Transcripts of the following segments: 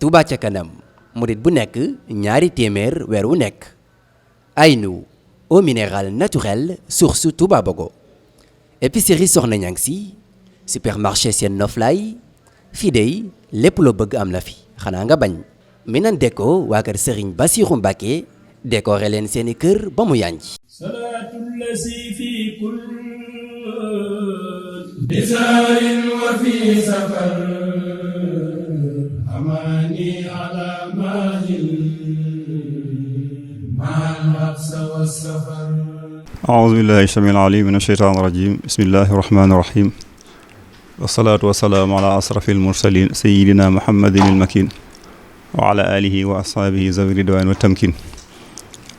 Touba ca kanam murit bu nekk ñaari téeméer weer wu nekk. Aynu eau minérale naturelle source Touba Bogo. Épicerie Soxna Ñang si supermarché Sen Noflay fii dey lépp loo bëgg am na fi xanaa nga bañ. Minan Déco waa kër Serigne Bassirou Mbacké décoré leen seeni kër ba mu yànj. salaatul lazi fi kull bizaarin wa fi safar amaani ala maahil ma'al absa wa safar. a'uuzu billaahi samiil aliim mina shaytaani rajiim bismillaahi rahmaani rahiim. wassalaatu wassalaamu ala asrafil mursaliin sayyidina muhammadin il makiin wa ala aalihi wa ashaabihi zawi ridwaan wa tamkiin.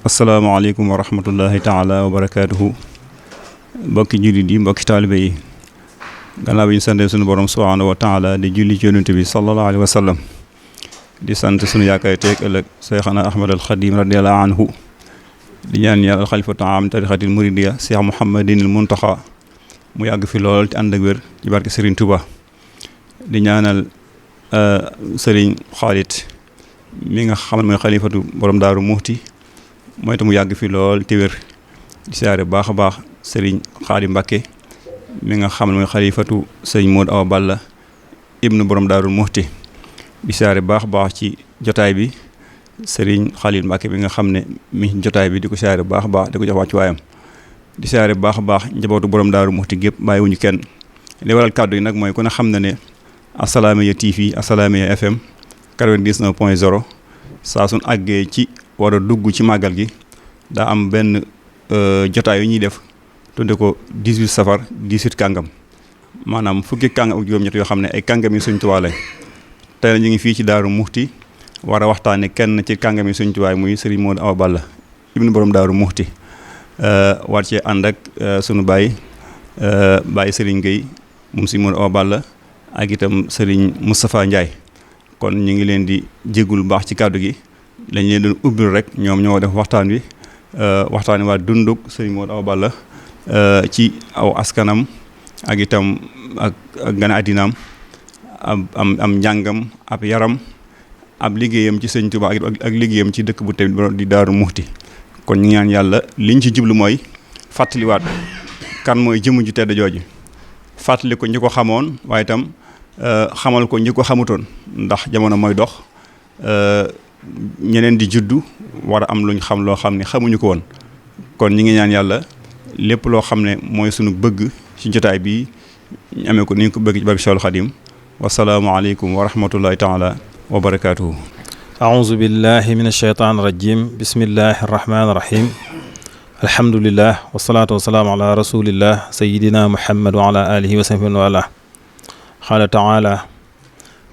asalaamaaleykum wa rahmatullahi taala wa barakaatuhu. mbokki jullit yi mbokki taalibe yi gannaaw bi ñu sante sunu borom subhaanahu wa taala di julli ci yonent bi sallallahu alayhi wa sallam di sant sunu yaakaar teeg ëllëg Seyxana Ahmad al Xadim radiyallahu anhu di ñaan yàlla alxalifatu am tarixatil muridiya Cheikh Mouhamadinil Muntaxa mu yàgg fi lool te ànd ak wér ci barke Serigne Touba. di ñaanal Serigne Khalid mi nga xam ne mooy xalifatu borom Daaru Muxti mooy tam mu yàgg fi lool te wér. di siyaare baax a baax Serigne Khadim Mbacké mi nga xam ne mooy xalifatu Serigne Modou Awa Balla ibnu borom Daaru Muxti. di siyaare baax a baax ci jotaay bi Serigne Khalil Mbacké bi nga xam ne mi jotaay bi di ko siyaare baax a baax di ko jox wàccuwaayam. di siyaare baax a baax njabootu borom Daaru Muxti gépp bàyyiwuñu kenn. li waral kàddu yi nag mooy ku ne xam na ne Assalaamy TV Assalaamy FM 99.0 saa suñ àggee ci war a dugg ci màggal gi daa am benn jotaay yu ñuy def tudde ko 18 safar 18 kàngam maanaam fukki kàngam ak juróom-ñett yoo xam ne ay kàngam yi Sëñ Tuubaa lañ. tey na ñu ngi fii ci Daaru Muxti war a waxtaane kenn ci kàngam yi Sëñ Tuubaa muy Serigne Modou Awa Balla ibnu borom Daaru Muxti war cee ànd ak sunu baay Serigne Gueye moom Serigne Modou Awa Balla ak itam Serigne Moustapha Ndiaye. kon ñu ngi leen di jéggul baax ci kàddu gi lañ leen doon ubbil rek ñoom ñoo def waxtaan wi waxtaan wi waa dundug Serigne Modou Awa Balla ci aw askanam ak itam ak gane àddinaam am njàngam ab yaram ab liggéeyam ci Sëñ Tuubaa ak liggéeyam ci dëkk bu tey di Daaru Muxti. kon ñu ñaan yàlla liñ ci jublu mooy fàttaliwaat kan mooy jëmm ju tedd jooju fàttali ko ñi ko xamoon waaye itam xamal ko ñi ko xamutoon ndax jamono mooy dox ñeneen di juddu war a am luñ xam loo xam ne xamuñu ko woon. kon ñi ngi ñaan yàlla lépp loo xam ne mooy sunu bëgg ci jotaay bi ñu amee ko ni ñu ko bëgg ci barke Cheikhul Khadim. wasalaamualeykum wa rahmatullahi taala wa barakaatuhu. aouzu billahi min ashaytaan rajim bismillahi arrahmani irrahim alhamdulillah wasalaatu wasalaamu ala rasulillah sayidina muhammad wa ala alihi wa sahbihi wa ala qaala taala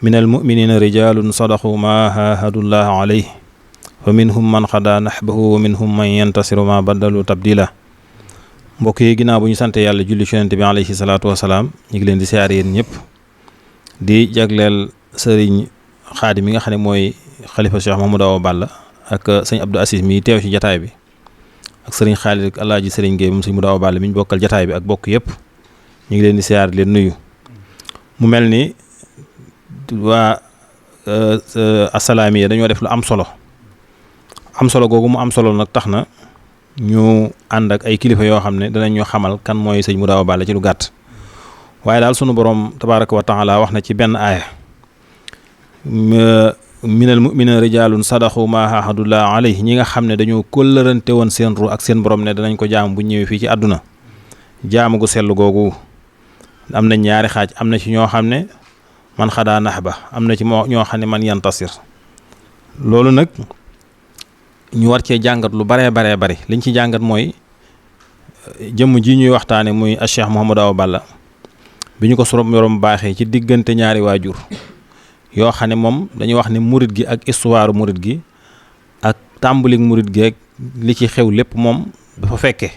min almuminina rijalun sadaqu ma haahadullah alayh wa minhum man xada naxbahu wa minhum man yantasiru ma baddalu tabdila. mbokk yi ginnaaw bu ñu sante yàlla julli ci Yonent bi alayhi salaatu wasalaam ñu ngi leen di siyaare yéen ñëpp di jagleel sëriñ Xaadim mi nga xam ne mooy xalifa Cheikh Mouhamadou Awa Balla ak sëñ Abdou Assis mi teew ci jataay bi ak sëriñ Xaalid ak Alaaji sëriñ Gueye moom sëñ Modou Awa Balla mi ñu bokkal jataay bi ak bokk yëpp ñu ngi leen di siyaar leen nuyu. mu mel ni waa Assalaamy dañoo def lu am solo googu mu am solo nag tax na ñu ànd ak ay kilifa yoo xam ne danañ ñu xamal kan mooy sëñ Modou Awa Balla ci lu gàtt. waaye daal sunu borom tabaaraka wa taala wax na ci benn aaya minal mu'minina rijaalun sadaqu ma ahadullah alayhi ñi nga xam ne dañoo kóllërante woon seen ru ak seen borom ne danañ ko jaamu bu ñëwee fii ci àdduna jaamu gu sell googu am na ñaari xaaj am na ci ñoo xam ne man xadaa nax ba am na ci ñoo xam ne man yantasir. loolu nag ñu war cee jàngat lu baree bari liñ ci jàngat mooy jëmm ji ñuy waxtaane muy Cheikh Mouhamadou Awa Balla bi ñu ko sunu borom baaxee ci diggante ñaari waajur yoo xam ne moom dañuy wax ne murit gi ak histoire murit gi ak tàmbalik murit gi ak li ci xew lépp moom dafa fekke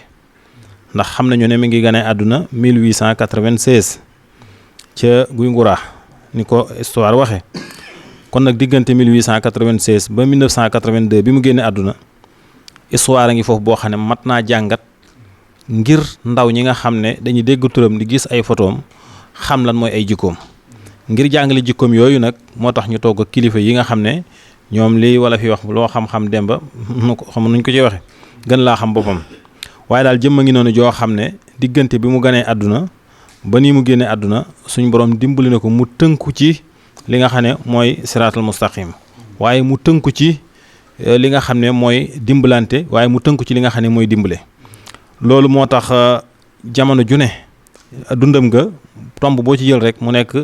ndax xam nañu ne mi ngi gane àdduna 1896 ca Guy Ngura ni ko histoire waxe kon nag diggante 1896 ba 1982 bi mu génne àdduna histoire a ngi foofu boo xam ne mat naa jàngat ngir ndaw ñi nga xam ne dañuy dégg turam di gis ay photoom xam lan mooy ay jikkoom ngir jàngale jikkoom yooyu nag moo tax ñu toog ak kilifa yi nga xam ne ñoom lii wala fi wax loo xam-xam demba nu ko xam nuñ ko ci waxe gën laa xam boppam waaye daal jëmm a ngi noonu joo xam ne diggante bi mu ganee àdduna ba nii mu génnee àdduna suñ borom dimbali na ko mu tënku ci li nga xam ne mooy siraatal mustaqim waaye mu tënku ci li nga xam ne mooy dimbalante waaye mu tënku ci li nga xam ne mooy dimbale loolu moo tax jamono ju ne dundam nga tomb boo ci jël rek mu nekk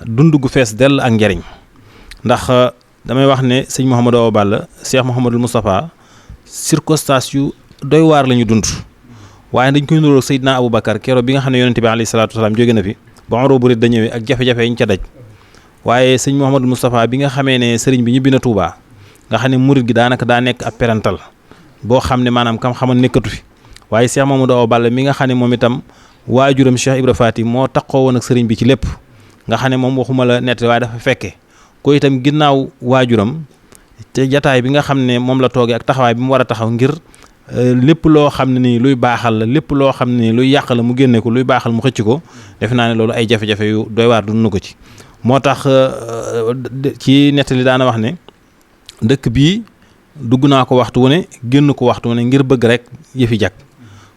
dund gu fees dell ak njariñ ndax damay wax ne sëñ Mouhamadou Awa Balla Cheikh Mouhamadul Moustapha circonstance yu doy waar la ñu dund waaye dañ koy nuróo Seydina Aboubacar keroog bi nga xam ne yonente bi alayhi salaatu wasalaam jóge na fi ba Umar bu da ñëwee ak jafe-jafe yi ñu ca daj waaye sëñ Mouhamadul Moustapha bi nga xamee ne sëriñ bi ñibbi na Touba nga xam ne murit gi daanaka daa nekk ab parental boo xam ne maanaam kam xamal nekkatu fi waaye Cheikh Mouhamadou Awa Balla mi nga xam ne moom itam waajuram Cheikh Ibra Faty moo taxoo woon ak sëriñ bi ci lépp nga xam ne moom waxuma la nett waaye dafa fekke ko itam ginnaaw waajuram te jataay bi nga xam ne moom la toogee ak taxawaay bi mu war a taxaw ngir lépp loo xam ne nii luy baaxal la lépp loo xam ne nii luy yàq la mu génne ko luy baaxal mu xëcc ko defe naa ne loolu ay jafe-jafe yu doy waar dund ko ci moo tax ci nettali daana wax ne dëkk bii dugg naa ko waxtu wu ne génn ko waxtu wu ne ngir bëgg rek yëfi jag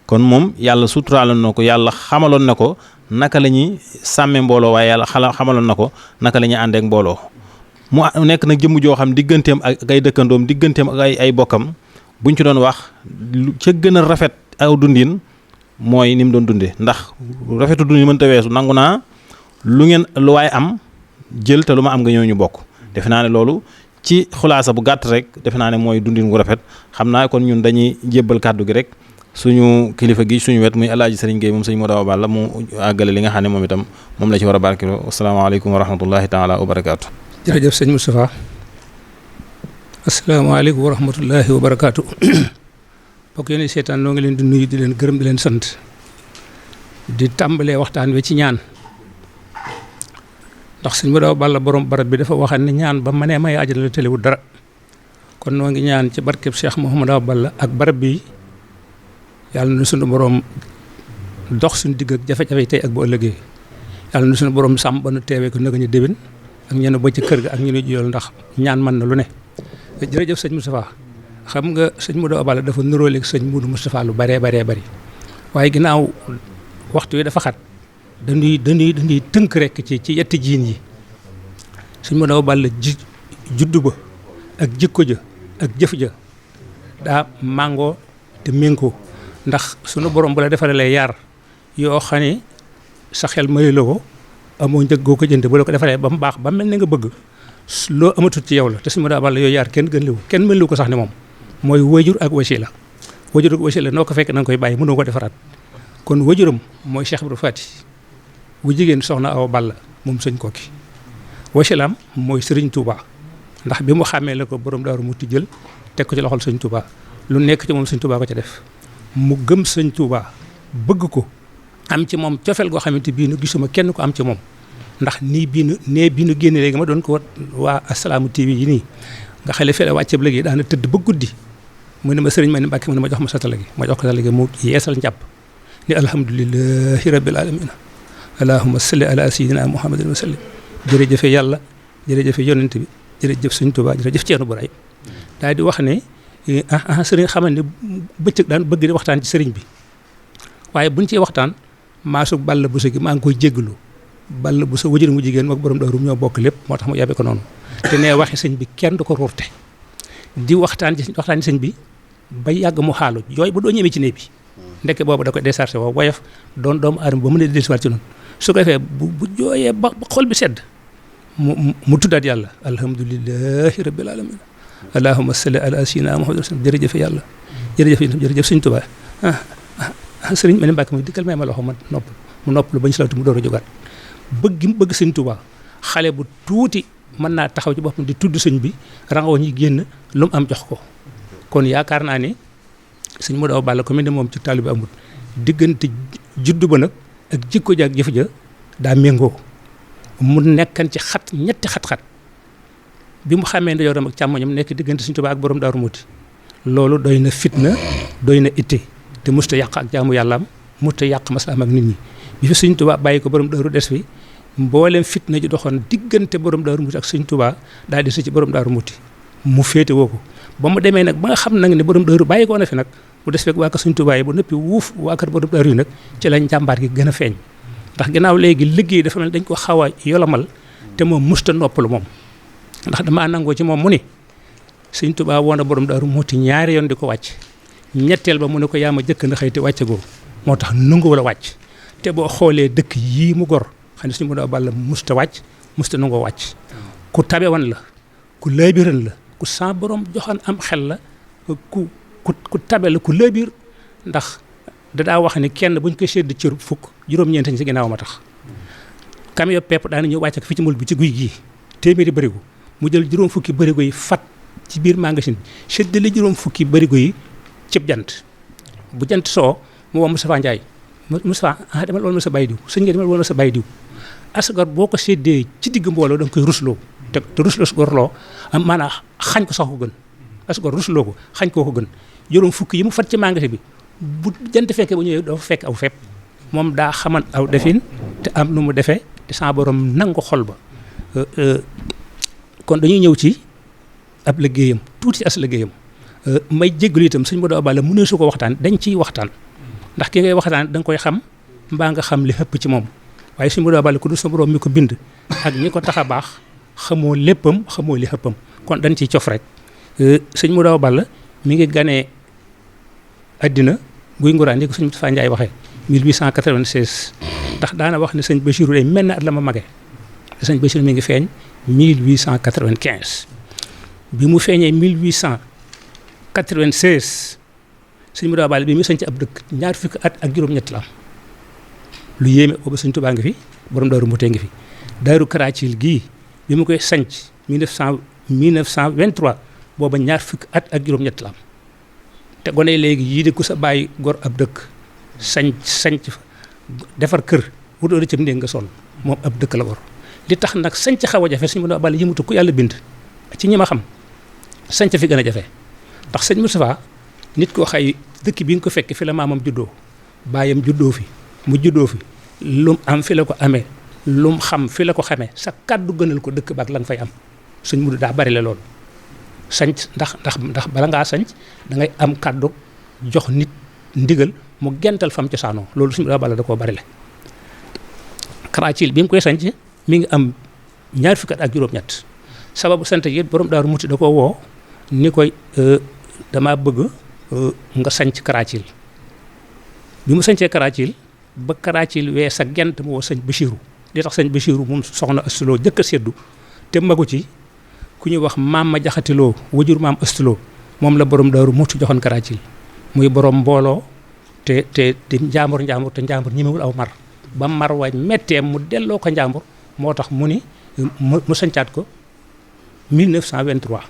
kon moom yàlla suturaaloon na ko yàlla xamaloon na ko naka la ñuy sàmme mbooloo waaye yàlla xamaloon na ko naka la ñuy àndeek mbooloo mu nekk nag jëmm joo xam digganteem ak ay dëkkandoom digganteem ak ay bokkam buñ ci doon wax ca gën a rafet aw dundin mooy ni mu doon dundee ndax rafetu dundin mënta weesu nangu naa lu waay am jël te lu ma am nga ñëw ñu bokk defe naa ne loolu ci xulaasa bu gàtt rek defe naa ne mooy dundin gu rafet xam naa kon ñun dañuy jébbal kàddu gi rek suñu kilifa gi suñu wet muy Alaaji Sëriñ Gueye moom sëñ Modou Awa Balla mu àggale li nga xam ne moom itam moom la ci war a barkilo asalaamaaleykum wa rahmatullahi taala wa barakaatu. jërëjëf sëñ Moustapha asalaamaaleykum wa rahmatullahi wa barakaatu. bokk yéen seetaan noo ngi leen di nuyu di leen gërëm di leen sant di tàmbalee waxtaan wi ci ñaan ndax sëñ Modou Awa Balla borom barab bi dafa waxal ne ñaan ba ma nee may àjjana la tëlewul dara kon noo ngi ñaan ci barkeb Cheikh Mouhamadou Awa Balla ak barab bi yàlla na suñu borom dox suñu digg ak jafe-jafe tey ak bu ëllëgee yàlla na suñu borom sàmm ba nu teewee ko nëga ñu déwén ak ñenn ba ci kër ga ak ñu nuy jiyool ndax ñaan mën na lu ne. jërëjëf sëñ Moustapha xam nga sëñ Modou Awa Balla dafa nuróoleeg sëñ Modou Moustapha lu bëree bari waaye ginnaaw waxtu yi dafa xat dañuy tënk rek ci yetti jiin yi sëñ Modou Awa Balla juddu ba ak jikko ja ak jëf ja daa màngoo te méngoo ndax sunu borom bu la defalee yar yoo xam ne sa xel mayu la ko amoo njëg goo ko jënd bu la ko defaree ba mu baax ba mel ne nga bëgg loo amatul ci yow la te sëñ Modou Awa Balla yooyu yar kenn mën lu ko sax ne moom mooy wajur ak wasila noo ko fekk na nga koy bàyyi mënoo ko defaraat kon wajuram mooy Cheikh Ibra Faty bu jigéen soxna Awa Balla moom sëñ Koki wasilaam mooy Serigne Touba ndax bi mu xàmmee la ko borom Daaru Muti jël teg ko ci loxol sëñ Touba lu nekk ci moom sëñ Touba ko ca def mu gëm sëñ Touba bëgg ko am ci moom cofeel goo xamante bii nu gisuma kenn ko am ci moom ndax bii nu génne léegi ma doon ko waa Assalaamy TV yi nii nga xale fele wàcceeb léegi daana tëdd ba guddi mu ne ma sëriñ ma ne Mbàkke mu ne ma jox ma satala gi ma jox ko satala gi mu yeesal njàpp ni alhamdulilahi rabbil alamina allahumma salli ala sayyidina muhammadin wa sallim jërëjëfe yàlla jërëjëfe yonent bi jërëjëf sëñ Touba jërëjëf Ceerno Ibrahima daal di wax ne sëriñ xamal ne bëccëg daan bëgg di waxtaan ci sëriñ bi waaye buñ ciy waxtaan maasug Balla Bousso gi maa ngi koy jéggalu Balla Bousso wajur mu jigéen mook borom Daaru ñoo bokk lépp moo tax mu yabe ko noonu te nee waxi sëñ bi kenn du ko ruurte di waxtaan ci sëñ bi ba yàgg mu xaalu yooyu ba doo ñëwee ci néeg bi ndekk boobu da koy déchargé woo woyof doon doomu aadama ba mën a dellusiwaat ci noonu su ko defee bu jooyee ba xol bi sedd mu tuddaat yàlla alhamdulilahi rabbil alamin allahumma salli ala sayyidina muhammad jërëjëf yàlla jërëjëf sëñ Tuubaa sëriñ ma ne Mbàkke muy dikkal may ma loxo ma noppalu bañ salatu mu door a jógaat bëgg sëñ Tuubaa xale bu tuuti mën naa taxaw ci boppam di tudd sëñ bi rangoo ñi génn lu mu am jox ko kon yaakaar naa ne sëñ Modou Awa Balla ko mel ne moom ci taalibe amut diggante juddu ba nag ak jikko ja ak jëf ja daa méngoo mu nekkan ci ñetti xat-xat bi mu xamee ndeyjooram ak càmmoñam nekk diggante sëñ Tuubaa ak borom Daaru Muti loolu doy na fitna doy na itte te musta yàq ak jaamu yàllaam musta yàq maslaam ak nit ñi bi fi sëñ Tuubaa bàyyi ko borom Daaru des fi mboolem fitna ji doxoon diggante borom Daaru Muti ak sëñ Tuubaa daal di ci borom Daaru Muti mu féete woo ko ba mu demee nag ba nga xam nag ne borom Daaru bàyyi ko na fi nag mu des fekk waa kër sëñ Tuubaa yi ba nëppi wuuf waa kër borom Daaru yi nag ci la njàmbaar gi gën a feeñ ndax ginnaaw léegi liggéey dafa mel dañ ko xaw a yolomal te moom musta noppalu moom ndax damaa nangoo ci moom mu ni sëñ Tuubaa woon na borom Daaru Muti ñaari yoon di ko wàcc ñetteel ba mu ne ko yaa ma jëkk na xëy te wàcce goo moo tax nangu wala wàcc te boo xoolee dëkk yii mu gor xam ne suñu mu daa balla musta wàcc musta nangoo wàcc ku tabe wan la ku laabiran la ku sa borom joxoon am xel la ku tabe la ku laabir ndax dadaa wax ni kenn buñ ko sedd cër fukk juróom-ñeent ñi ci ginnaaw ma tax camion pepp daana ñëw wàcc ak fii ci mul bi ci guy gii téeméeri bërigo mu jël juróom fukki bërigo yi fat ci biir magasin séddale juróom fukki bërigo yi cib jant bu jant soo mu woo Moustapha Ndiaye Moustapha demal woon ma sa bàyyi diw sëñ nga demal woon ma sa bàyyi diw asgor boo ko séddee ci digg mbooloo da nga koy rusloo te rusloo su gorloo maanaam xañ ko sax ko gën asgor rusloo ko xañ koo ko gën juróom fukki yi mu fat ci magasin bi bu jant fekkee bu ñëwee doo fekk aw fepp moom daa xaman aw defin te am nu mu defee te sa borom nangu xol ba kon dañuy ñëw ci ab liggéeyam tuuti as liggéeyam may jéggalu itam sëñ Modou Balla mu ne su ko waxtaan dañ ciy waxtaan ndax ki ngay waxtaan da nga koy xam mbaa nga xam li xëpp ci moom waaye sëñ Modou Balla ku du sa borom mi ko bind ak ñi ko tax a baax xamoo léppam xamoo li xëppam kon dañ ciy cof rek sëñ Modou Balla mi ngi ganee addina guy nguraan yi ko sëñ Moustapha Ndiaye waxee 1896 ndax daana wax ne sëñ Bachirou day mel na at la ma magee sëñ Bachirou mi ngi feeñ 1895 bi mu feeñee 1896 sëñ Modou Balla bi mu sañ ci ab dëkk ñaar fukki at ak juróom-ñett la am lu yéeme boobu sëñ Tuubaa ngi fi borom Daaru Muti ngi fi Daaru Karaacil gii bi mu koy sanc 1923 booba ñaar fukki at ak juróom-ñett la am te gone léegi yii de ku sa bàyyi gor ab dëkk sanc defar kër wutoo da cam ndéeg nga sol moom ab dëkk la gor li tax nag sanc xaw a jafe sëñ Modou Balla yëmutu ku yàlla bind ci ñi ma xam sanc fi gën a jafe ndax sëñ Moustapha nit koo xay dëkk bi nga ko fekk fi la maamam juddoo baayam juddoo fi mu juddoo fi lum am fi la ko amee lum xam fi la ko xamee sa kàddu gënal ko dëkk baak la nga fay am sëñ Modou daa bari la loolu sanc ndax bala ngaa sanc da ngay am kàddu jox nit ndigal mu gental fam cosaanoo loolu sëñ Modou Balla da koo bari la Karaacil bi mu koy sanc mi ngi am ñaar fukki at ak juróom-ñett sababu sant yi borom Daaru Muti da ko woo ni koy dama bëgg nga sanc Karaacil bi mu sancee Karaacil ba Karaacil wee sa gent mu woo sëñ Bachirou li tax sëñ Bachirou moom soxna Astuloo jëkk a seddu te magu ci ku ñuy wax maam ma jaxatiloo wajur maam Astuloo moom la borom Daaru Muti joxoon Karaacil muy borom mbooloo te di njaambur te njaambur ñemewul aw mar ba mar wa mettee mu delloo ko njaambur moo tax mu ni mu sancaat ko 1923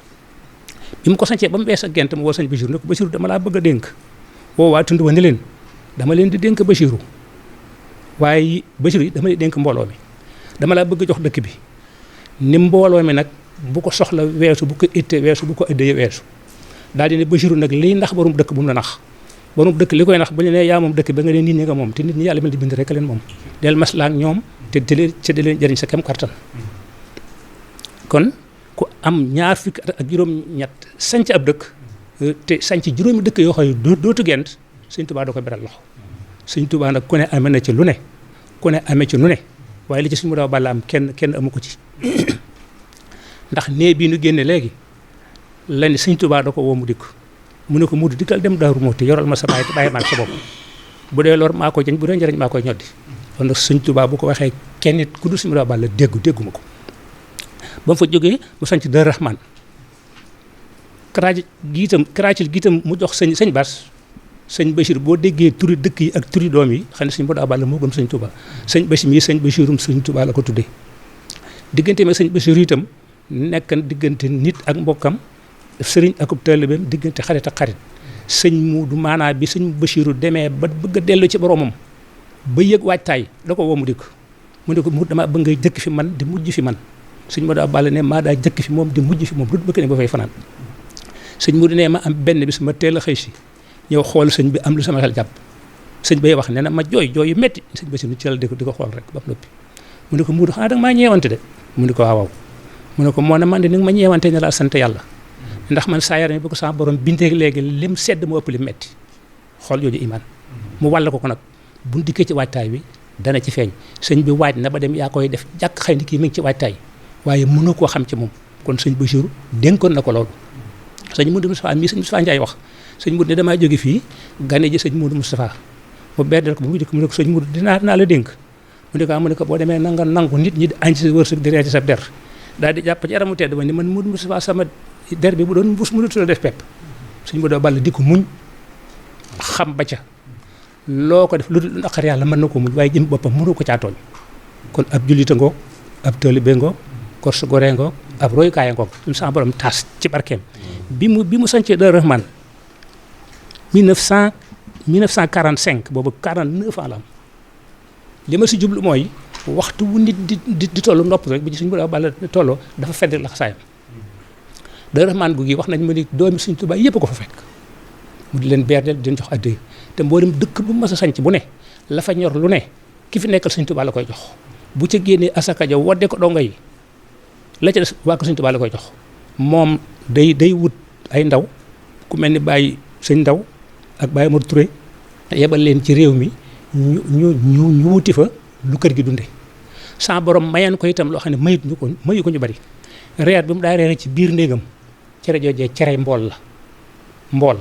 bi mu ko sancee ba mu wees ak gent mu woo sëñ Bachirou ne ko Bachirou dama laa bëgg a dénk woo waa tund wa ni leen dama leen di dénk Bachirou waaye Bachirou yi dama leen dénk mbooloo mi dama laa bëgg jox dëkk bi ni mbooloo mi nag bu ko soxla weesu bu ko ittee weesu bu ko ëddee weesu daal di ne Bachirou nag liy nax borom dëkk bu mu la nax borom dëkk li koy nax bu ñu nee yaa moom dëkk ba nga ne nit ñi nga moom te nit ñi yàlla mel di bind rek leen moom del maslaa ak ñoom te di leen jëriñ sa kem kartan kon ku am ñaar fukki at ak juróom-ñett sanc ab dëkk te sanc juróomi dëkk yoo xam ne dootu gent sëñ Tuubaa da koy beral loxo sëñ Tuubaa nag ku ne amee na ci lu ne ku ne amee ci lu ne waaye li ci sëñ Modou Balla am kenn amu ko ci ndax nee bii nu génne léegi la ni sëñ Tuubaa da ko woo mu dikk mu ne ko Modou dikkal dem Daaru Muti yoral ma sa bàyyi bàyyi maag sa bopp bu dee lor maa koy jañ bu dee njëriñ maa koy ñoddi kon nag sëñ Tuubaa bu ko waxee kenn nit ku dul sëñ Modou Balla dégguma ko ba mu fa jógee mu sanc Daaru Rahman Karaacil giitam mu jox sëñ Bass sëñ Bachir boo déggee turi dëkk yi ak turi doom yi xam ne sëñ Modou Balla moo gëm sëñ Tuubaa sëñ Bachir mii sëñ Bachirum sëñ Tuubaa la ko tuddee diggante ma sëñ Bachir itam nekk diggante nit ak mbokkam sëriñ akub taalibeem diggante xarit ak xarit sëñ Muudu maanaa bi sëñ Bachiru demee ba bëgg a dellu ci boromam ba yëg waajtaay da ko woo mu dikk mu ne ko mu dama bëgg ngay jëkk fi man di mujj fi man sëñ Modou Balla ne maa daa jëkk fi moom di mujj fi moom du bëgg ne ba fay fanaan sëñ Muudu ne ma am benn bis ma teel a xëy si ñëw xool sëñ bi am lu sama xel jàpp sëñ bay wax nee na ma jooy yu metti sëñ Bachiru ci la di ko xool rek ba noppi mu ne ko Muudu xanaa danga maa ñeewante de mu ne ko waaw mu ne ko moo ne man de ni nga ma ñeewante ne laa sant yàlla ndax man saa yaram bi ko sama borom bindee léegi lim sedd mu ëpp li metti xool jooju iman mu wàll ko nag bu dikkee ci waajtaay bi dana ci feeñ sëñ bi waaj na ba dem yaa koy def jàkk xëy ni kii mi ngi ci waajtaay waaye mënoo koo xam ci moom kon sëñ Bachir dénkoon na ko loolu sëñ Moudou Moustapha mii sëñ Moustapha Ndiaye wax sëñ Moudou ne damaa jóge fii gane ji sëñ Moudou Moustapha mu beddal ko bu mu dikk mu ne ko sëñ Moudou dinaa la dénk mu ne ko boo demee na nga nangu nit ñi di añ ci wërsëg di reer ci sa der daal di jàpp ci yaramu tedd ba ni man Moudou Moustapha sama der bi bu doon mbuus mënatu la def pepp sëñ Moudou Balla di ko muñ xam ba ca loo ko def lu dul naqar yàlla mën na ko muñ waaye jëm boppam mënu ko caa tooñ kon ab jullita ngoog ab taalibe ngoog korsu gore ngoog ab royukaaya ngoog suñu sama borom taas ci barkeem bi mu sancee Daaru Rahman 1945 boobu 49 ans la am li ma si jublu mooy waxtu wu nit di tollu nopp rek bi ci suñu Moudou Balla tolloo dafa fedd laxasaayam Daaru Rahman gu gi wax nañ ma ni doomi Sëñ Tuubaa yëpp ko fa fekk mu di leen beerdeel di leen jox addiya te mboolem dëkk bu mas a sanc bu ne la fa ñor lu ne ki fi nekkal Sëñ Tuubaa la koy jox bu ca génnee asaka ja wadde ko dongo yi la ca des waa ko Sëñ Tuubaa la koy jox moom day wut ay ndaw ku mel ni Baye Sëñ Ndaw ak Baye Mor Touré yebal leen ci réew mi ñu wuti fa lu kër gi dunde sa borom mayan ko itam loo xam ne mayu ko ñu bari reer bi mu daa reere ci biir néegam cere joojee cere mbool la mbool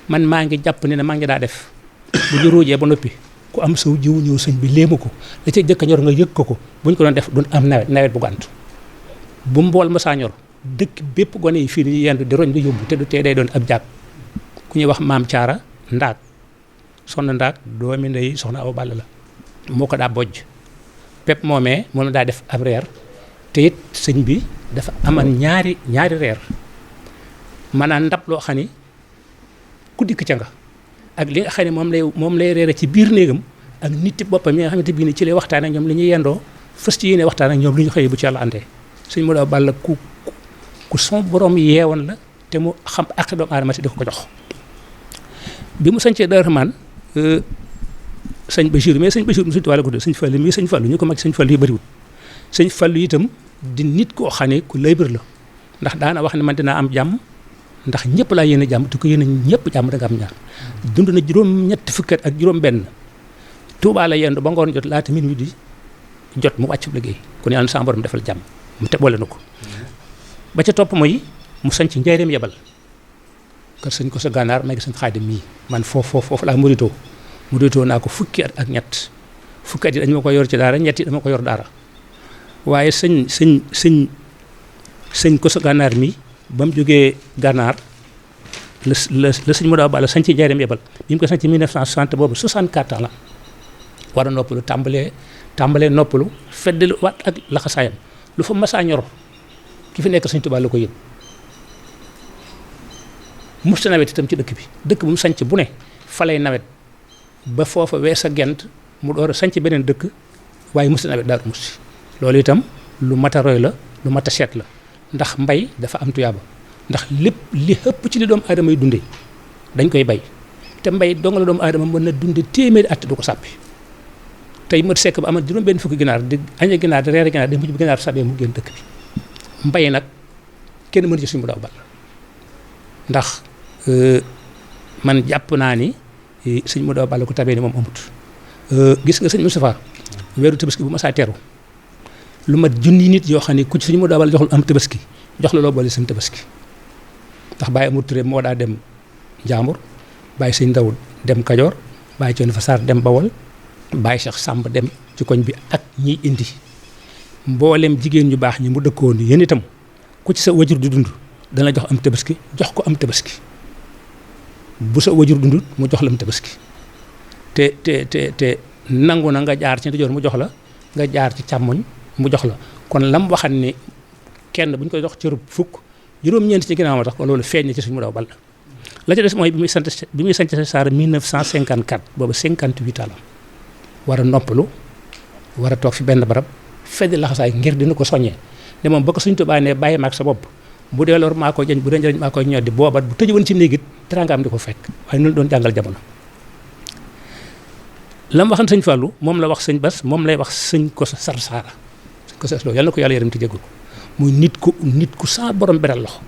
man maa ngi jàpp ne maa ngi daa def bu ñu ruujee ba noppi ku am saw jiwu ñëw sëñ bi léemu ko la ca jëkk ñor nga yëg ko bu ñu ko doon def duñ am nawet bu gàntu bu mbool ma saa ñor dëkk bépp gone yi fii ni yendu di roñ di yóbbu te du tee day doon ab jàpp ku ñuy wax maam Caara Ndaak soxna Ndaak doomi ndey soxna Awa Balla la moo ko daa bojj pepp moomee moom la daa def ab reer te it sëñ bi dafa amal ñaari reer maanaam ndab loo xam ni ku dikk ca nga ak li nga xam ne moom lay reere ci biir néegam ak nit boppam yi nga xamante bii ni ci lay waxtaan ak ñoom li ñuy yendoo fës ci yéene waxtaan ak ñoom lu ñu xëyee bu ci yàlla àndee sëñ Moudou Balla ku son borom yeewoon la te mu xam ak doomu aadama si di ko jox bi mu sañcee Daaru Rahman sëñ Bachir mais sëñ Bachir mu sëñ Tuubaa ko sëñ Fallu mii sëñ Fallu ñu ko mag sëñ Fallu yi bëriwul sëñ Fallu itam di nit koo xam ne ku laybir la ndax daana wax ne man dinaa am jàmm ndax ñëpp laa yéene jàmm te ko yéene ñëpp jàmm da nga am ñaar dund na juróom-ñetti fukki at ak juróom-benn Tuubaa la yendu ba ngoon jot laata minuit di jot mu wàcc liggéey kon yàlla na sama borom defal jàmm mu te boole na ko ba ca topp mooy mu sañc Njaaréem yebal kër sëñ ko sa gànnaar may gi sëñ Xaadim mii man foofu laa muritoo naa ko fukki at ak ñett fukki at yi dañu ma ko yor ci daara ñett yi dama ko yor daara waaye sëñ ko sa gànnaar mii ba mu jógee gànnaar la sëñ Moudou Balla sañc Njaaréem yebal bi mu ko sañc 1960 boobu 64 ans la war a noppalu tàmbalee noppalu feddali waat ak laxasaayam lu fa masaa ñor ki fi nekk sëñ Tuubaa la ko yëg musta nawet itam ci dëkk bi dëkk bu mu sanc bu ne falay nawet ba foofa wees a gent mu door a sanc beneen dëkk waaye musta nawet Daaru Musti loolu itam lu mat a roy la lu mat a seet la ndax mbay dafa am tuyaaba ndax lépp li ëpp ci li doomu aadama yi dundee dañ koy bay te mbay dong la doomu aadama mën na dunde téeméeri at du ko sàppi tey mat sekk ba amal juróom benn fukki ginaar di añe ginaar di reere ginaar di mujj bi ginaar sabee mu génn dëkk bi mbay nag kenn mën ci suñu Moudou Balla ndax man jàpp naa ni sëñ Moudou Balla ko tabee ni moom amut gis nga sëñ Moustapha weeru tabaski bu ma saa teru lu mat junni nit yoo xam ne ku ci sëñ Moudou Balla joxul am tabaski jox la loo boole seen tabaski ndax Baye Amadou Touré moo daa dem Njaambur Baye Sëñ Ndawul dem Kajoor Baye Coon fa Sarr dem Bawol Baye Cheikh Samb dem ci koñ bi ak ñiy indi mboolem jigéen ñu baax ñi mu dëkkoon yéen itam ku ci sa wajur di dund dana jox am tabaski jox ko am tabaski bu sa wajur dundut mu jox la am tabaski te nangu na nga jaar ci ndijoor mu jox la nga jaar ci càmmoñ mu jox la kon lam waxan ni kenn bu ñu koy jox cërub fukk juróom-ñeent ci ginnaaw ma tax ko loolu feeñ na ci suñu Moudou Balla la ca des mooy bi muy sant sa saar 1954 boobu 58 ans la war a noppalu war a toog fi benn barab fedd laxasaay ngir dina ko soññee ne moom ba ko Sëñ Tuubaa ne bàyyi maag sa bopp bu dee lor maa koy jañ bu dee njëriñ maa koy ñoddi booba bu tëj woon ci néegit teraangaam di ko fekk waaye noonu doon jàngal jamono la mu waxan sëñ Fallou moom la wax sëñ Bass moom lay wax sëñ ko Sarsara sëñ ko Sarsara yàlla na ko yàlla yërëm te jégal ko muy nit ku saa borom beral loxo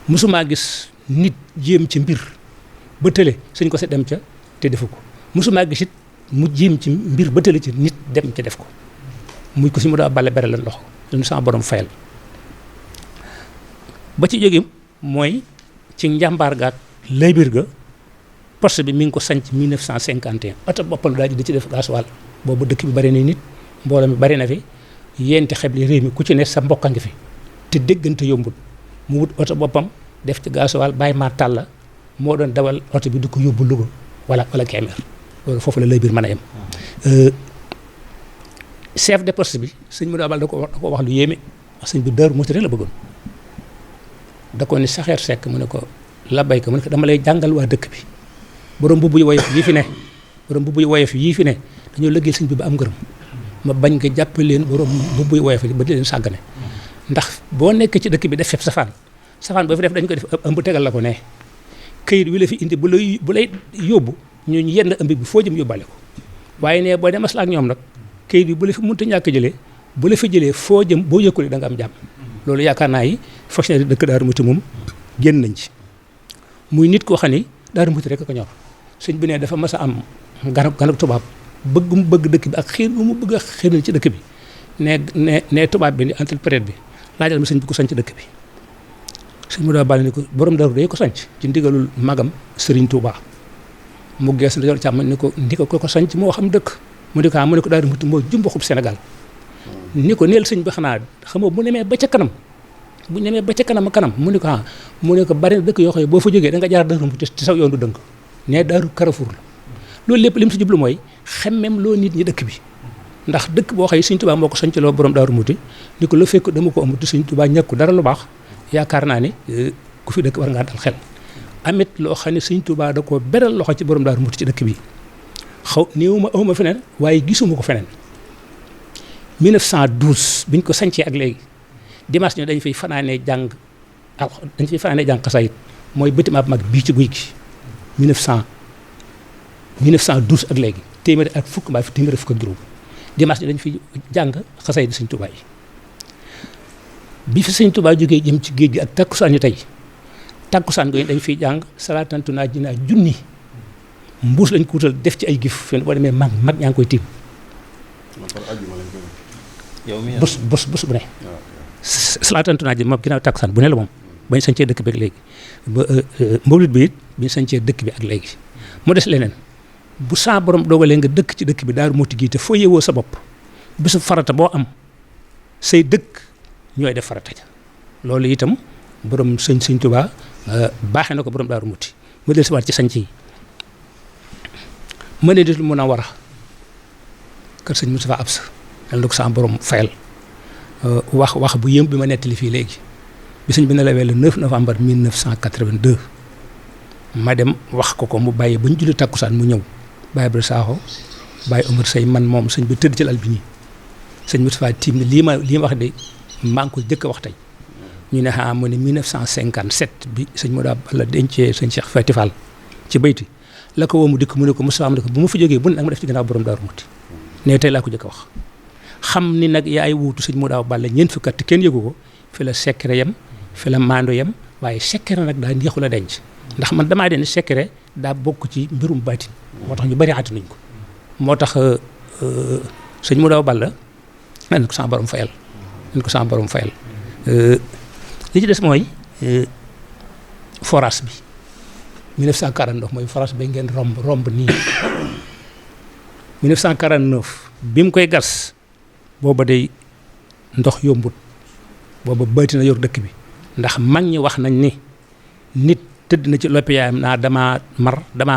mosumaa gis nit jéem ci mbir ba tële sëñ ko sa dem ca te defu ko mosumaa gis it mu jéem ci mbir ba tële ci nit dem ca def ko muy ko si mu daa bale beral leen loxo lu saa borom fayal ba ci jóge mooy ci njàmbaar gaak lay biir ga poste bi mi ngi ko sanc 1951 oto boppam daal di ci def gasoil boobu dëkk bi bari na nit mbooloo mi bari na fi yéenti xebli réew mi ku ci ne sa mbokk a ngi fi te déggante yombul mu wut oto boppam def ci gasoil bàyyi ma tàlla moo doon dawal oto bi du ko yóbbu Louga wala Kébémer loolu foofu la lay biir mën a yem chef de poste bi sëñ Modou Abal da ko wax lu yéeme wax sëñ bi Daaru Muxti rek la bëggoon da ko ni saxeer sekk mu ne ko la bayka mu ne ko dama lay jàngal waa dëkk bi borom mbubb yu woyof yii fi ne dañoo lëggeel sëñ bi ba am ngërëm ma bañ nga jàpp leen borom mbubb yu woyof ba di leen sàggane ndax boo nekk ci dëkk bi def fépp safaan boo fi def dañ ko def ëmb tegal la ko ne këyit wi la fi indi bu lay yóbbu ñu yenn ëmb bi foo jëm yóbbaale ko waaye ne boo dem asla ak ñoom nag këyit bi bu la fi mënta ñàkk jëlee bu la fi jëlee foo jëm boo yëkkule da nga am jàmm loolu yaakaar naa yi fonctionnaire dëkk Daaru Muxti moom génn nañ ci muy nit koo xam ni Daaru Muxti rek ko ñor sëñ bi ne dafa mas a am ganag tubaab bëgg mu bëgg dëkk bi ak xiir bu mu bëgg a xiiral ci dëkk bi ne tubaab bi ni interprète bi laajal ma sëñ bi ko sanc dëkk bi sëñ mu daa bàll ni ko borom Daaru day ko sanc ci ndigalul magam Sëriñ Tuubaa mu gees ndajoor càmm ni ko ndi ko sanc moo xam dëkk mu ni ko mu ne ko Daaru Muxti moo jumbaxub Sénégal ni ko neel sëñ bi xanaa xamoo bu nemee ba ca kanam mu ni ko mu ne ko bari na dëkk yoo xam ne boo fa jógee da nga jaar Daaru Muxti te saw yoon du dënk ne Daaru Carrefour la loolu lépp li mu si jublu mooy xemmem loo nit ñi dëkk bi ndax dëkk boo xëy Sëñ Tuubaa moo ko sancaloo borom Daaru Muxti ni ko la fekk dama ko amut Sëñ Tuubaa ñàkku dara lu baax yaakaar naa ni ku fi dëkk war ngaa dal xel amit loo xam ne Sëñ Tuubaa da koo beral loxo ci borom Daaru Muxti ci dëkk bi awma feneen waaye gisuma ko feneen 1912 biñ ko sancee ak léegi dimanche ñoo dañ fay fanaanee jàng xasaayit mooy bâtiment bu mag bii ci guy gi 1912 ak léegi téeméeri ak fukk mbaa fi téeméeri fukk ak juróom dimanche ñoo dañ fiy jàng xasaayit Sëñ Tuubaa yi bi fi Sëñ Tuubaa jógee jëm ci géej gi ak takkusaan ñu tey takkusaan googu dañ fiy jàng salaatantu naa jinaa junni mbuus lañ ko wutal def ci ay gif fen boo demee mag ñaa ngi koy tiim bés bu ne salaatantu naa ji moom ginnaaw takkusaan bu ne la moom bañ sañcee dëkk bi ak léegi mawlid bi it biñ sañcee dëkk bi ak léegi mu des leneen bu saa borom dogalee nga dëkk ci dëkk bi Daaru Muxti gii te foo yewoo sa bopp bisu farata boo am say dëkk ñooy def farata ja loolu itam borom Sëñ Tuubaa baaxee na ko borom Daaru Muxti mu del si waat ci sañc yi Madinatul Munawwara kër sëñ Moustapha Absa yàlla na ko saa borom fayal wax bu yëm bi ma nettali fii léegi bi sëñ bi nelawee le 9 novembre 1982 ma dem wax ko mu bàyyi ba ñu julli takkusaan mu ñëw bàyyi Ibra Sakho bàyyi Omar Sey man moom sëñ bi tëdd ci lal bi nii sëñ Moustapha tiim ne lii ma wax de maa ngi ko jëkk a wax tey ñu ne mu ne 1957 bi sëñ Modou Balla dencee sëñ Cheikh Fati Fall ci bayti la ko woo mu dikk mu ne ko Moustapha mu ne ko bu ma fa jógee bu ne nag ma def ci gannaaw borom Daaru Muxti ne tey laa ko jëkk a wax xam ni nag yaay wuutu sëñ Modou Balla ñeent fukki at te kenn yëgu ko fi la secret yem fi la maando yem waaye secret nag daa neexu la denc ndax man damaa den secret daa bokk ci mbirum baatin moo tax ñu bari ati nañ ko moo tax sëñ Modou Balla nañ ko sama borom fayal li ci des mooy forage bi 1949 mooy forage bi ngeen romb nii 1949 bi mu koy gas booba day ndox yombut booba bayti na yor dëkk bi ndax mag ñi wax nañ ni nit tëdd na ci loppi yaayam naa damaa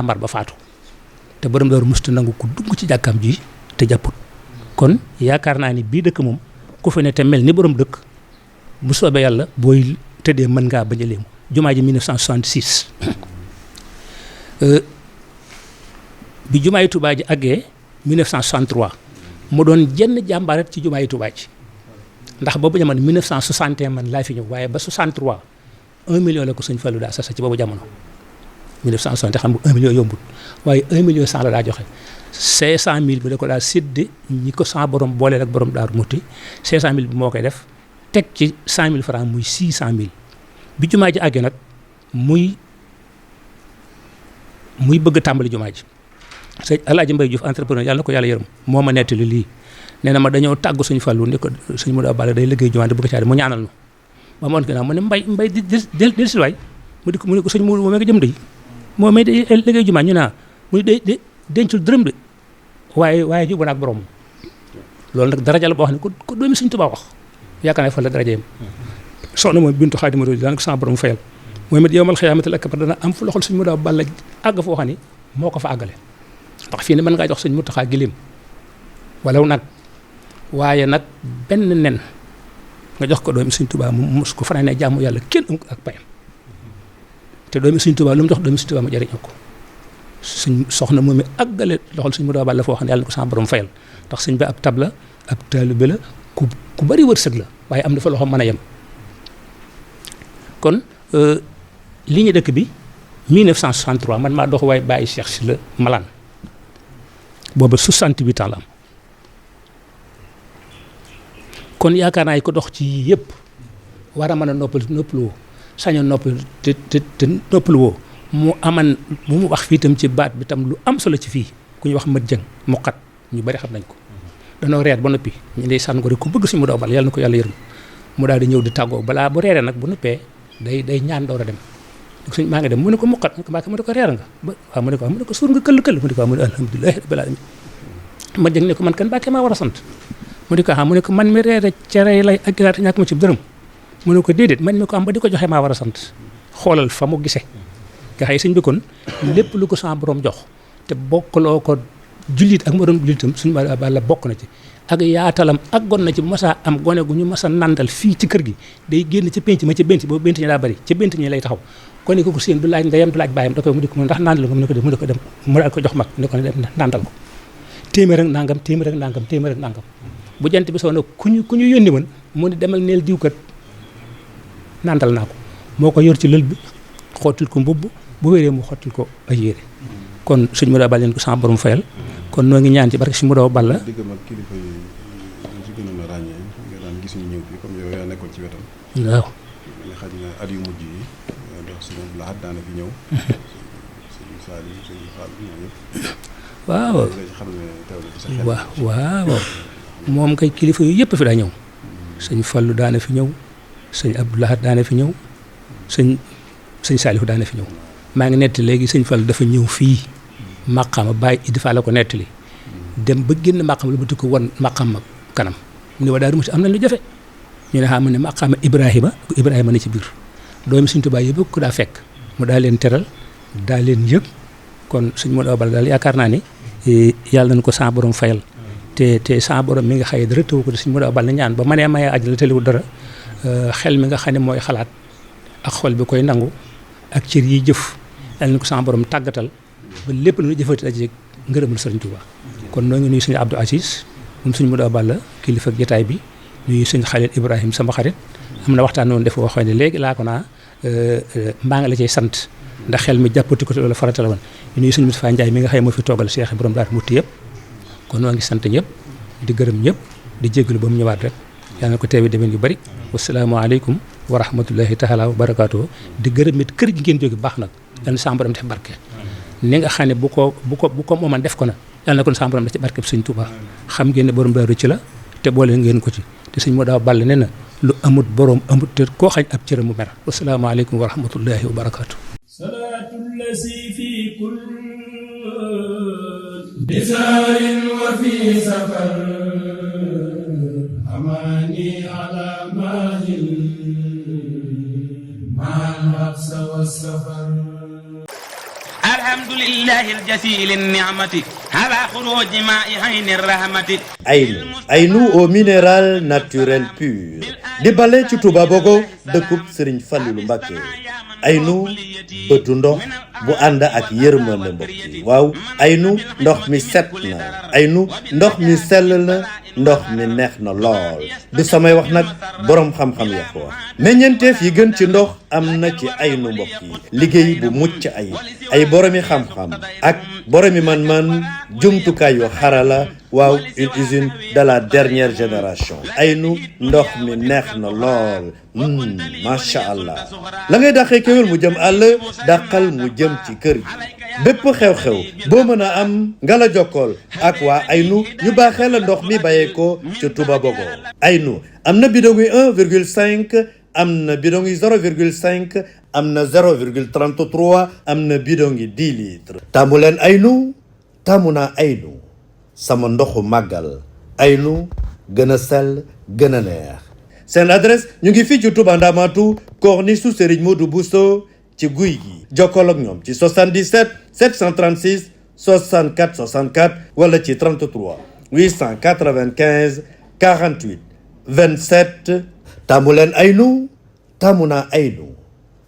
mar ba faatu te borom Daaru Muxti nangu ku dugg ci jàkkaam ji te jàpput kon yaakaar naa ni bii dëkk moom ku fi ne te mel ni borom dëkk bu soobee yàlla booy tëddee mën ngaa bañ a léemu jumaa ji 1966 bi jumaa yi Tuubaa ji àggee 1963 mu doon jenn jàmbaaret ci jumaa yi Tuubaa ji ndax boobu jamono 1961 man laa fi ñëw waaye ba 63 1 million la ko sëñ Fallou daa sasa ci boobu jamono 1960 xam nga 1 million yombut waaye 1 million 100 la daa joxe 500.000 bi da ko daa sédde ñi ko sa borom booleel ak borom Daaru Muxti 500.000 bi moo koy def teg ci 100.000 francs muy 600.000 bi jumaa ji àggee nag muy bëgg a tàmbali jumaa ji sëñ Alaaji Mbay Juuf entrepreneur yàlla na ko yàlla yërëm moo ma nettali lii nee na ma dañoo tàggu suñu Fallu ni ko suñu Modou Balla day liggéey jumaa di bëgg caa mu ñaanal nu ma moon ko naa mu ne mbay del si waay mu ne ko sëñ Modou moo may nga jëm de moo may liggéey jumaa ñu naa mu ne de dencul dërëm de waaye jubóo na ak borom loolu nag daraja la boo xam ne ko doomi Sëñ Tuubaa wax yaakaar naa fa la daraja yam soxna moom bintu Xaadimu Rasuul daan ko sama borom fayal mooy mit yowmal xiyaamatil akbar dana am fu loxol Sëñ Modou Balla àgg foo xam ne moo ko fa àggale ndax fii ne mën ngaa jox Sëñ Muntaxaa giléem walaw nag waaye nag benn nen nga jox ko doomi Sëñ Tuubaa mu mos ko fanaan ne jaamu yàlla kenn am ak payam te doomi Sëñ Tuubaa lu mu jox doomi Sëñ Tuubaa mu jëriñoo ko suñ soxna moom mi àggale loxol Sëñ Modou Balla foo xam ne yàlla na ko sama borom fayal ndax sëñ ba ab tab la ab taalibe la ku bari wërsëg la waaye am na fa loxo mën a yem kon lii ñu dëkk bi 1963 man maa dox waaye bàyyi Cheikh si la malaan booba 68 ans la am kon yaakaar naa ko dox ci yëpp war a mën a noppalu woo sañ a noppalu te noppalu woo mu aman bu mu wax fii itam ci baat bi tam lu am solo ci fii ku ñuy wax mat jëng mu xat ñu bari xam nañ ko danoo reer ba noppi ñu lay sànn ko rek ku bëgg Sëñ Modou Balla yàlla na ko yàlla yërëm mu daal di ñëw di tàggoo balaa bu reeree nag bu noppee day ñaan door a dem suñ maa ngi dem mu ne ko muqat mu ne ko reer nga ba waaw mu ne ko suur nga këll mu ne ko mu ne alhamdulilah rabbil alamin ma jëng ne ko man kan Mbàkke maa war a sant mu ne ko mu ne ko man mi reere cere lay ak ginaar ñàkk ma ci dërëm mu ne ko déedéet man mi ko am ba di ko joxe maa war a sant xoolal fa mu gisee nga xëy sëñ bi kon lépp lu ko sama borom jox te bokkaloo ko jullit ak morom jullitam Sëñ Modou Balla bokk na ci ak yaatalam ak gon na ci bu masaa am gone gu ñu masa nandal fii ci kër gi day génn ca penc ma ca benn boobu benn ñi daa bari ca benn ñi lay taxaw kon ko seen du laaj ndeyam du laaj bàyyam da koy mu di ko ndax nandal ko mu ne ko dem mu daal ko jox mag ne ko dem nandal ko téeméer ak nangam bu jant bi soo nag ku ñu yónni woon mu ne demal neel diw kat nandal naa ko moo ko yor ci lël bi xottil ko mbubb bu wéree mu xottil ko ay yére kon Sëñ Modou Balla leen ko sama borom fayal kon noo ngi ñaan ci barke Sëñ Modou Balla diggam ak kilifa yi ñu ci gënoon a ràññee nga daan gis ñu ñëw fii comme yow yaa nekkoon ci wetam waaw nga xaj na at yu mujj yi dox Sëñ Abdou Lahad daana fi ñëw Sëñ Saliou Sëñ Fall ñoo yëpp waaw nga ci xam ne teew na ci sa xel waaw moom kay kilifa yu yëpp fi daa ñëw Sëñ Fallu daana fi ñëw Sëñ Abdou Lahad daana fi ñëw Sëñ Saliou daana fi ñëw maa ngi nettali léegi Sëñ Fallu dafa ñëw fii maqaama bàyyi Idi Fall la ko nettali dem ba génn maqaama lu ba ko wan maqaama kanam mu ne waa Daaru Muxti am nañ lu jafe ñu ne xam ne maqaama Ibrahima ne ci biir doomi Sëñ Tuubaa yëpp ko daa fekk mu daa leen teral daa leen yëg kon Sëñ Modou Balla daal yaakaar naa ni yàlla nañu ko sa borom fayal te sa borom mi nga xëy dara tëw ko Sëñ Modou Balla ñaan ba ma nee maye àjjana tëliwul dara xel mi nga xam ne mooy xalaat ak xol bi koy nangu ak cër yi jëf yàlla nañu ko sa borom tàggatal ba lépp lu ñu jëfati daje ngërëmul Sëriñ Tuubaa kon noo ngi nuyu Sëñ Abdou Aziz moom Sëñ Modou Balla kilifa ak jotaay bi nuyu Sëñ Xalil Ibrahima sama xarit am na waxtaan noonu dafa waxoon ne léegi laa ko naa mbaa nga la cay sant ndax xel mi jàppati ko te loolu farata la woon nuyu Sëñ Moustapha Ndiaye mi nga xëy moo fi toogal Cheikh borom Daaru Muxti yëpp kon noo ngi sant ñëpp di gërëm ñëpp di jégalu ba mu ñëwaat rek yàlla na ko teewi demeen yu bari wasalaamaaleykum wa rahmatullahi taala wa barakaatu di gërëm it kër gi ngeen jóge baax nag yàlla na sa borom def barke ni nga xam ne bu ko mooman def ko na yàlla na ko sa borom def ci barke bi Sëñ Tuubaa xam ngeen ne borom daaru ci la te boole ngeen ko ci te Sëñ Modou Balla nee na lu amut borom amut te koo xañ ab cëram mu mer wasalaamaaleykum wa rahmatullahi wa barakaatu salaatu llasi fi kull bisaarin wa fi safar amaani ala maahil maal habsa wa safar الحمد لله الجزيل النعمة على خروج ماء عين الرحمة Aynou au minéral naturel pur di bale ci Touba Bogo dëkkub Sëriñ Fallilu Mbàkke Aynou bëtu ndox bu ànd ak yërmande mbokk yi waaw Aynou ndox mi set na Aynou ndox mi sell na ndox mi neex na lool du samay wax nag boroom xam-xam ya ko wax meññeenteef yi gën ci ndox am na ci Aynu mbokk yi liggéey bu mucc ay boroomi xam-xam ak boroomi man-man jumtukaay yu xarala waaw une usine de la dernière génération Aynu ndox mi neex na lool macha allah la ngay dàqee kéwél mu jëm àll dàqal mu jëm ci kër gi bépp xew-xew boo mën a am nga la jokkool ak waa Aynu ñu baaxee la ndox mi bàyyeekoo ci Touba Bogo Aynu am na bidon yi 1,5 am na bidon yi 0,5 am na 0,33 am na bidon yi 10 litres taamu leen Aynu taamu naa Aynu sama ndoxu màggal Aynu gën a sell gën a neex seen adresse ñu ngi fii ci Touba Ndamatu corniche su Serigne Modou Bousso ci guy gi jokkoo ak ñoom ci 77 736 64 64 wala ci 33 895 48 27 taamu leen Aynu taamu naa Aynu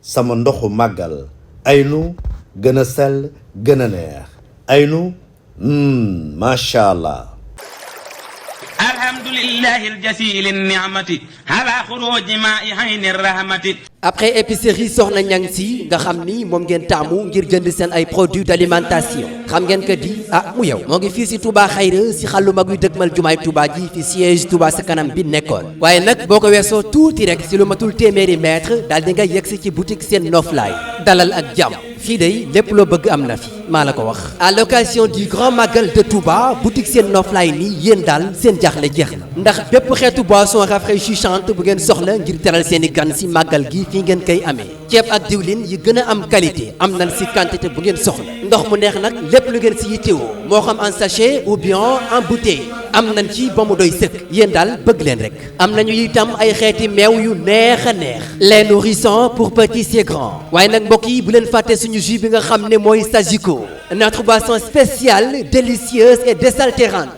sama ndoxu màggal Aynu gën a sell gën a neex Aynu macha allah. alhamdulillahi aljasiili ni'mati ala xuruuji maa'i hayni rahmati. après épicerie Soxna Ñang si nga xam ni moom ngeen taamu ngir jënd seen ay produits d'alimentation xam ngeen que di mu yow moo ngi fii si Touba Xayra si xàllu mag yu dëgmal jumaay Touba ji fi siège Touba sa kanam bi nekkoon waaye nag boo ko weesoo tuuti rek si lu matul téeméeri mètre daal di nga yegsi ci boutique seen Noflaay dalal ak jàmm fii day lépp loo bëgg am na fi maa la ko wax. à l'occasion du grand magal de Touba boutique seen Noflaay nii yéen daal seen jaaxle jeex na ndax bépp xeetu boisson rafraîchissante bu ngeen soxla ngir teral seen i gan si màggal gi fii ngeen koy amee ceeb ak diwlin yi gën a am qualité am nañ si quantité bu ngeen soxla ndox mu neex nag lépp lu ngeen si yittewoo moo xam en sachet ou bien en bouteille am nañ ci ba mu doy sëkk yéen daal bëgg leen rek am nañu itam ay xeeti meew yu neex a neex lait nourrissant pour petits et grands waaye nag mbokk yi bu leen fàtte suñu jus bi nga xam ne mooy Sagico notre boisson spéciale délicieuse et désaltérante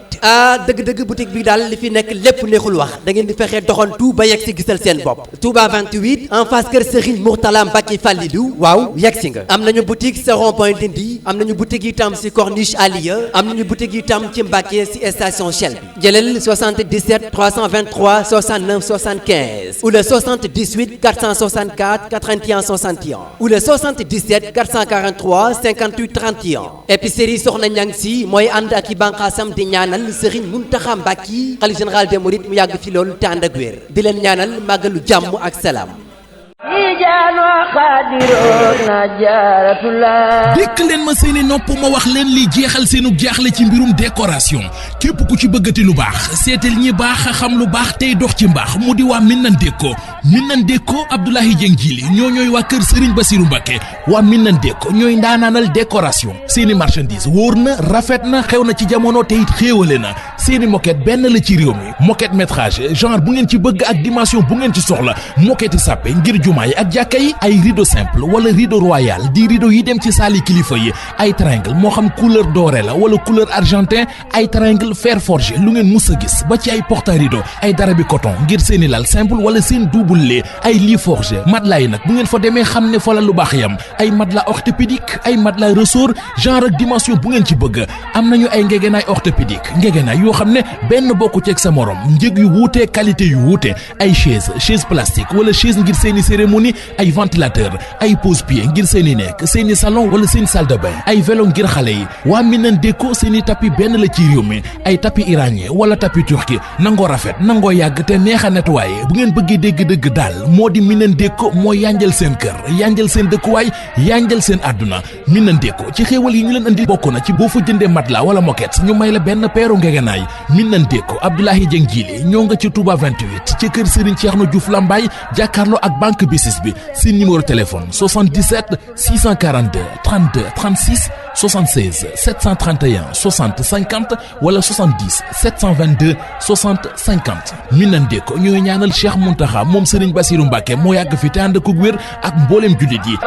dëgg-dëgg boutique bi daal li fi nekk lépp neexul wax da ngeen di fexe doxantu ba yegg si gisal seen bopp Touba 28 en face kër Serigne Mourtala Mbacke Fallilou waaw yegg si nga am nañu boutique sa rond-point Ndindi am nañu boutique itam si corniche Aliya am nañu boutique itam ci Mbacke si station Shell bi jëlal 77 323 69 75 ou le 78 464 81 61 ou le 77 443 58 31 épicerie Soxna Ñang si mooy ànd ak i bànqaasam di ñaanal Serigne Mountakha Mbacké xalifa général des mourides mu yàgg fi loolu te ànd ak wér di leen ñaanal màggalu jàmm ak salaam. dégg leen ma seeni nopp ma wax leen li jeexal seenu jaaxle ci mbirum décoration képp ku ci bëggati lu baax seetal ñi baax xam lu baax tey dox ci mbaax mu di waa Minane Déco Abdoulaye Dieng Jili ñoo ñooy waa kër Serigne Bassirou Mbacké waa Minane Déco ñooy ndaanaanal décoration seeni marchandise wóor na rafet na xew na ci jamono te it xéewale na seeni moquette benn la ci réew mi moquette métrage genre bu ngeen ci bëgg ak dimension bu ngeen ci soxla moquette sàppe ngir jumaa yi ak jàkka yi ay rideau simple wala rideau royal di rideau yi dem ci saali kilifa yi ay triangle moo xam couleur doré la wala couleur argentin ay triangle fer forgé lu ngeen mus a gis ba ci ay porte rideau ay darabi coton ngir seeni lal simple wala seen double lee ay lit forgé matelas yi nag bu ngeen fa demee xam ne fa la lu baax yam ay matelas orthopédique ay matelas ressort genre ak dimension bu ngeen ci bëgg am nañu ay ngegenaay orthopédique ngegenaay yoo xam ne benn bokku ceeg sa morom njëg yu wuute qualité yu wuute ay chaise plastique wala chaise ngir seeni cérémonie ay ventilateur ay pose-pied ngir seeni nekk seeni salon wala seen salle de bain ay vélo ngir xale yi waa Minane Déco seeni tapis benn la ci réew mi ay tapis iranien wala tapis turki nangoo rafet nangoo yàgg te neex a nettoyer bu ngeen bëggee dégg-dëgg daal moo di Minane Déco mooy yanjal seen kër yanjal seen dëkkuwaay yanjal seen àdduna Minane Déco ci xéewal yi ñu leen andi bokk na ci boo fa jëndee matelas wala moquette ñu may la benn peeru ngegenaay Minane Déco Abdoulaye Dieng Jili ñoo nga ci Touba 28 ci kër Serigne Cheikhna Diouf Lambaye jàkkaarloo ak banque BICIS bi seen numéro téléphone 77 642 32 36 76 731 60 50 wala 70 722 60 50 Minane Déco ñooy ñaanal Cheikh Mountakha moom Serigne Bassirou Mbacké moo yàgg fi te ànd ak wér ak mboolem jullit yi